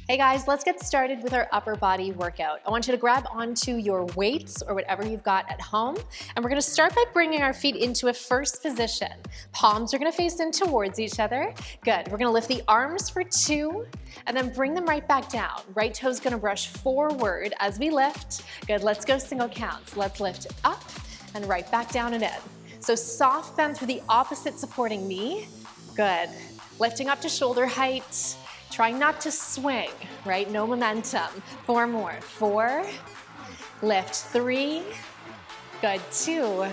Hey guys, let's get started with our upper body workout. I want you to grab onto your weights or whatever you've got at home, and we're gonna start by bringing our feet into a first position. Palms are gonna face in towards each other. Good, we're gonna lift the arms for 2, and then bring them right back down. Right toe's gonna brush forward as we lift. Good, let's go single counts. Let's lift up and right back down and in. So soft bend through the opposite supporting knee. Good, lifting up to shoulder height. Trying not to swing, right? No momentum. 4 more. 4, lift 3, good, 2.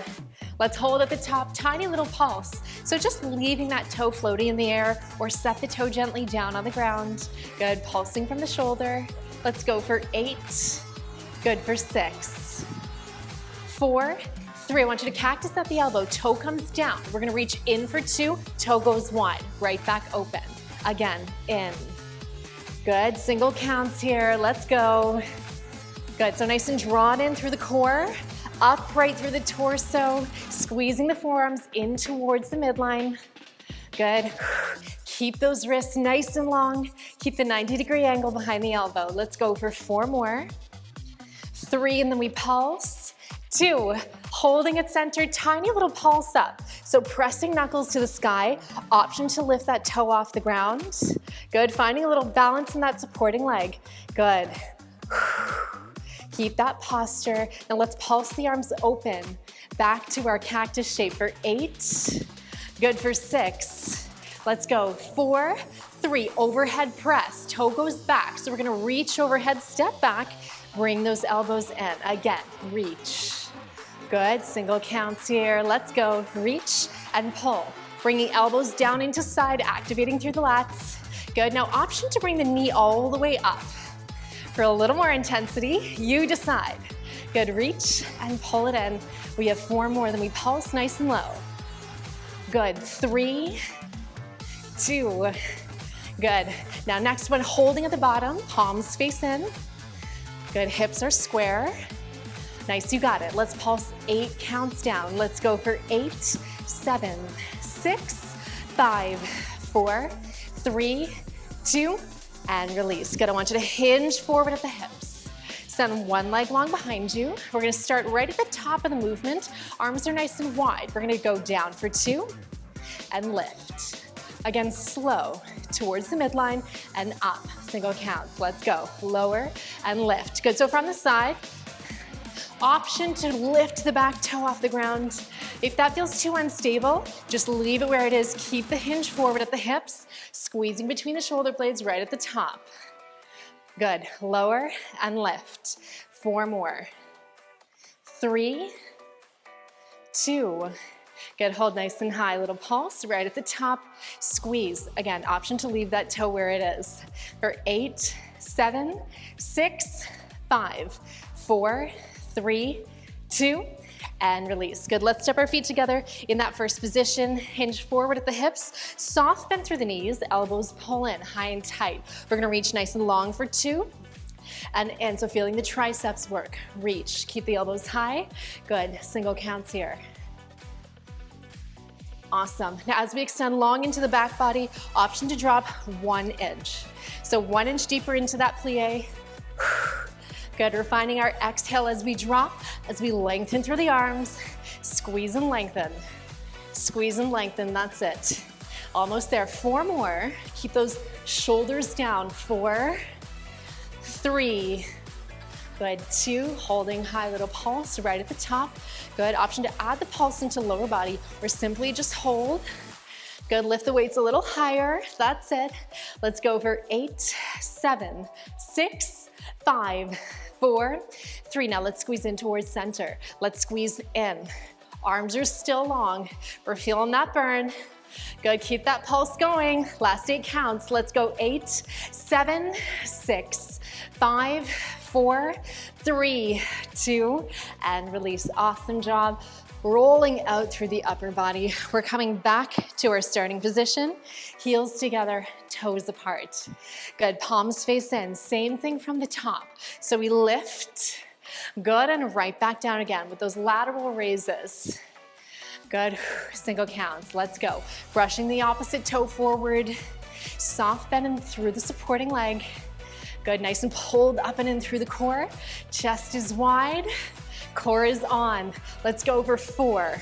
Let's hold at the top, tiny little pulse. So just leaving that toe floating in the air or set the toe gently down on the ground. Good, pulsing from the shoulder. Let's go for 8, good for 6, 4, 3. I want you to cactus at the elbow, toe comes down. We're gonna reach in for 2, toe goes 1, right back open. Again, in. Good, single counts here, let's go. Good, so nice and drawn in through the core, up right through the torso, squeezing the forearms in towards the midline. Good, keep those wrists nice and long, keep the 90-degree angle behind the elbow. Let's go for 4 more. 3, and then we pulse. 2, holding it centered, tiny little pulse up. So pressing knuckles to the sky, option to lift that toe off the ground. Good, finding a little balance in that supporting leg. Good. Keep that posture. Now let's pulse the arms open. Back to our cactus shape for 8. Good for 6. Let's go. 4, 3, overhead press. Toe goes back. So we're gonna reach overhead, step back, bring those elbows in. Again, reach. Good, single counts here. Let's go, reach and pull. Bringing elbows down into side, activating through the lats. Good, now option to bring the knee all the way up. For a little more intensity, you decide. Good, reach and pull it in. We have 4 more, then we pulse nice and low. Good, 3, 2, good. Now next one, holding at the bottom, palms face in. Good, hips are square. Nice, you got it. Let's pulse 8 counts down. Let's go for 8, 7, 6, 5, 4, 3, 2, and release. Good, I want you to hinge forward at the hips. Send one leg long behind you. We're gonna start right at the top of the movement. Arms are nice and wide. We're gonna go down for 2 and lift. Again, slow towards the midline and up. Single counts. Let's go. Lower and lift. Good, so from the side, option to lift the back toe off the ground. If that feels too unstable, just leave it where it is. Keep the hinge forward at the hips, squeezing between the shoulder blades right at the top. Good, lower and lift. 4 more. 3, 2, good, hold nice and high. Little pulse right at the top, squeeze. Again, option to leave that toe where it is. For 8, 7, 6, 5, 4, 3, 2, and release. Good, let's step our feet together in that first position. Hinge forward at the hips, soft bend through the knees, elbows pull in, high and tight. We're gonna reach nice and long for 2, and so feeling the triceps work. Reach, keep the elbows high. Good, single counts here. Awesome. Now as we extend long into the back body, option to drop 1 inch. So 1 inch deeper into that plie. Good, we're finding our exhale as we drop, as we lengthen through the arms, squeeze and lengthen. Squeeze and lengthen, that's it. Almost there, 4 more. Keep those shoulders down. 4, 3, good, 2, holding high, little pulse right at the top. Good, option to add the pulse into lower body or simply just hold. Good, lift the weights a little higher, that's it. Let's go for 8, 7, 6, 5, 4, 3. Now let's squeeze in towards center. Let's squeeze in. Arms are still long. We're feeling that burn. Good, keep that pulse going. Last 8 counts. Let's go 8, 7, 6, 5, 4, 3, 2, and release. Awesome job. Rolling out through the upper body. We're coming back to our starting position. Heels together, toes apart. Good, palms face in. Same thing from the top. So we lift, good, and right back down again with those lateral raises. Good, single counts, let's go. Brushing the opposite toe forward, soft bend through the supporting leg. Good, nice and pulled up and in through the core. Chest is wide, core is on. Let's go for 4,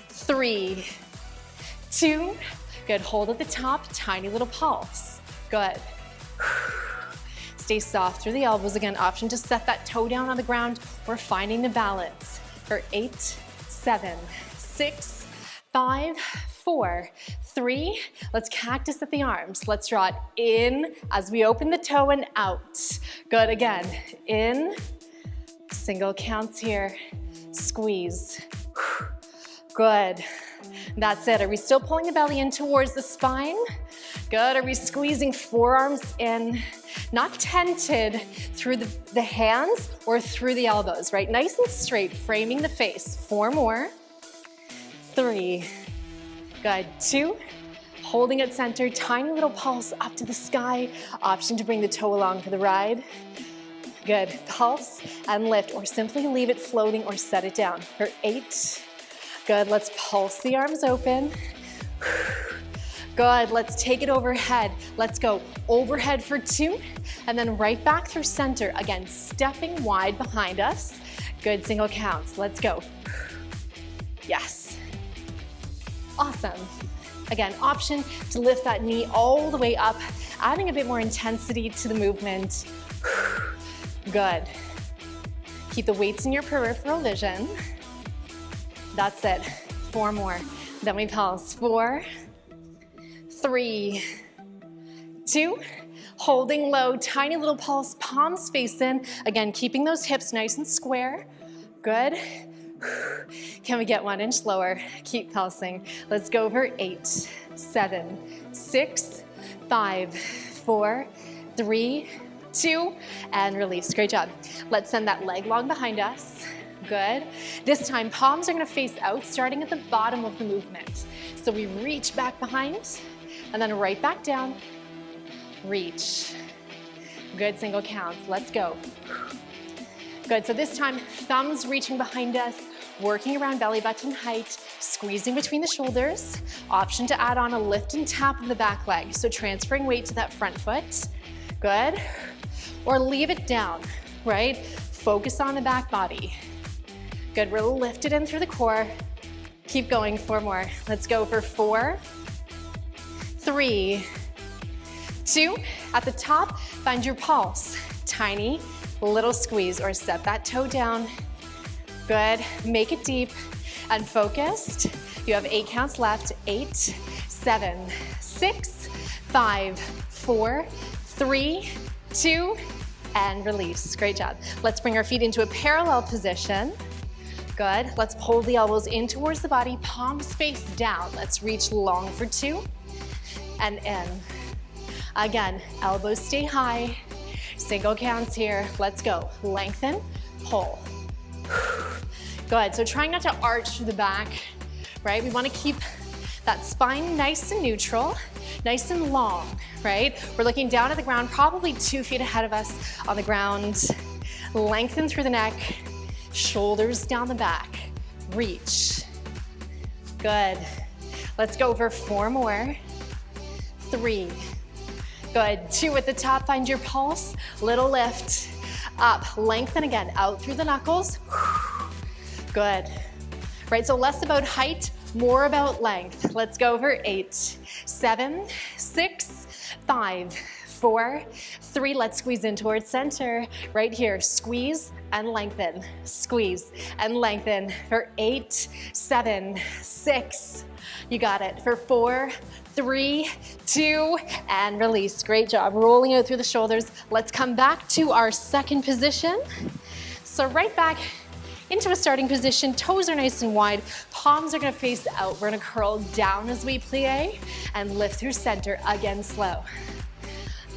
3, 2. Good, hold at the top, tiny little pulse. Good. Stay soft through the elbows. Again, option to set that toe down on the ground or finding the balance. For 8, 7, 6, 5, 4, 3. Let's cactus at the arms. Let's draw it in as we open the toe and out. Good, again, in, single counts here, squeeze. Good, that's it. Are we still pulling the belly in towards the spine? Good, are we squeezing forearms in? Not tented through the hands or through the elbows, right? Nice and straight, framing the face. 4 more. 3. Good, 2. Holding at center, tiny little pulse up to the sky. Option to bring the toe along for the ride. Good, pulse and lift, or simply leave it floating or set it down. For 8. Good, let's pulse the arms open. Good, let's take it overhead. Let's go overhead for 2, and then right back through center. Again, stepping wide behind us. Good, single counts. Let's go. Yes. Awesome. Again, option to lift that knee all the way up, adding a bit more intensity to the movement. Good. Keep the weights in your peripheral vision. That's it. 4 more. Then we pulse. 4, 3, 2, holding low, tiny little pulse, palms face in. Again, keeping those hips nice and square. Good. Can we get 1 inch lower? Keep pulsing. Let's go for 8, 7, 6, 5, 4, 3, 2, and release. Great job. Let's send that leg long behind us. Good. This time, palms are gonna face out, starting at the bottom of the movement. So we reach back behind, and then right back down, reach. Good, single counts. Let's go. Good, so this time, thumbs reaching behind us, working around belly button height, squeezing between the shoulders. Option to add on a lift and tap of the back leg, so transferring weight to that front foot. Good. Or leave it down, right? Focus on the back body. Good, we're lifted in through the core. Keep going, 4 more. Let's go for 4, 3, 2. At the top, find your pulse. Tiny, little squeeze, or set that toe down. Good, make it deep and focused. You have 8 counts left. 8, 7, 6, 5, 4, 3, 2, and release. Great job. Let's bring our feet into a parallel position. Good, let's pull the elbows in towards the body, palms face down. Let's reach long for 2, and in. Again, elbows stay high. Single counts here. Let's go. Lengthen, pull. Good, so trying not to arch through the back, right? We wanna keep that spine nice and neutral, nice and long, right? We're looking down at the ground, probably 2 feet ahead of us on the ground. Lengthen through the neck, shoulders down the back, reach. Good. Let's go for 4 more. 3. Good, 2 at the top, find your pulse, little lift, up, lengthen again, out through the knuckles. Good. Right, so less about height, more about length. Let's go for 8, 7, 6, 5, 4, 3. Let's squeeze in towards center. Right here, squeeze and lengthen, squeeze and lengthen for 8, 7, 6. You got it. For 4, 3, 2, and release. Great job. Rolling out through the shoulders. Let's come back to our second position. So right back into a starting position. Toes are nice and wide. Palms are gonna face out. We're gonna curl down as we plie and lift through center. Again, slow.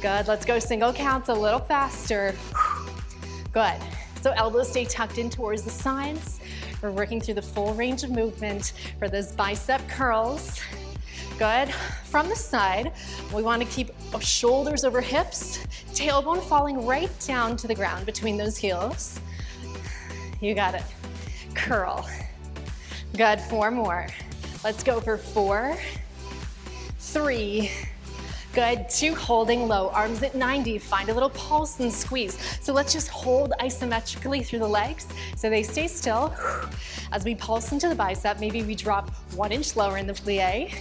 Good, let's go single counts a little faster. Good, so elbows stay tucked in towards the sides. We're working through the full range of movement for those bicep curls. Good, from the side, we want to keep shoulders over hips, tailbone falling right down to the ground between those heels. You got it, curl. Good, 4 more. Let's go for 4, 3, Good, 2, holding low, arms at 90, find a little pulse and squeeze. So let's just hold isometrically through the legs so they stay still. As we pulse into the bicep, maybe we drop 1 inch lower in the plie.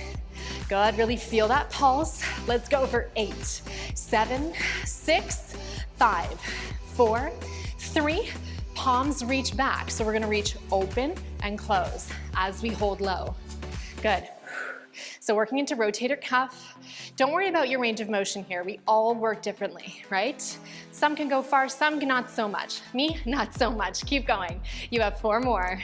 Good, really feel that pulse. Let's go for 8, 7, 6, 5, 4, 3, palms reach back. So we're gonna reach open and close as we hold low. Good. So working into rotator cuff. Don't worry about your range of motion here. We all work differently, right? Some can go far, some not so much. Me, not so much. Keep going. You have 4 more.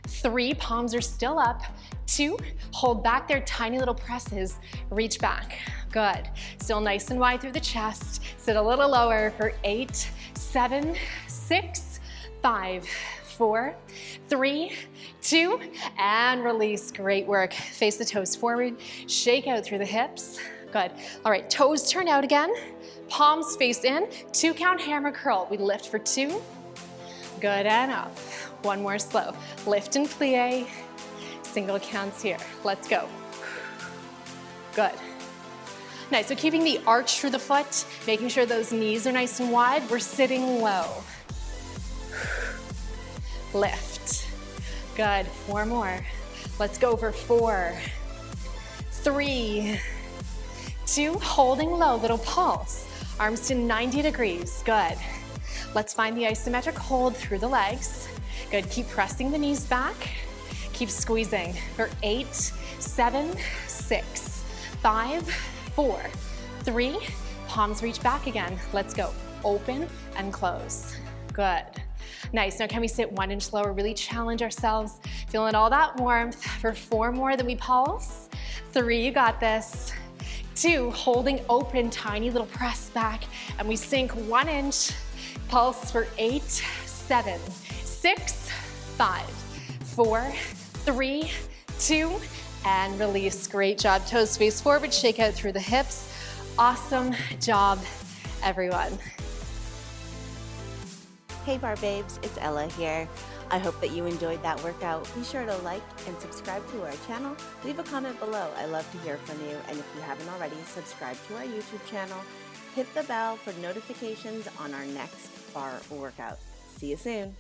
3, palms are still up. 2, hold back their tiny little presses, reach back. Good. Still nice and wide through the chest. Sit a little lower for 8, 7, 6, 5, 4, 3, 2, and release. Great work. Face the toes forward, shake out through the hips. Good. All right, toes turn out again. Palms face in, 2 count hammer curl. We lift for 2. Good, and up. 1 more slow. Lift and plie. Single counts here. Let's go. Good. Nice, so keeping the arch through the foot, making sure those knees are nice and wide. We're sitting low. Lift. Good, 4 more. Let's go for 4, 3, 2, holding low, little pulse. Arms to 90 degrees, good. Let's find the isometric hold through the legs. Good, keep pressing the knees back. Keep squeezing for 8, 7, 6, 5, 4, 3, palms reach back again. Let's go, open and close. Good. Nice, now can we sit 1 inch lower, really challenge ourselves, feeling all that warmth for 4 more that we pulse. 3, you got this. 2, holding open, tiny little press back, and we sink 1 inch, pulse for 8, 7, 6, 5, 4, 3, 2, and release. Great job, toes face forward, shake out through the hips. Awesome job, everyone. Hey Bar Babes, it's Ella here. I hope that you enjoyed that workout. Be sure to like and subscribe to our channel. Leave a comment below. I love to hear from you. And if you haven't already, subscribe to our YouTube channel. Hit the bell for notifications on our next bar workout. See you soon.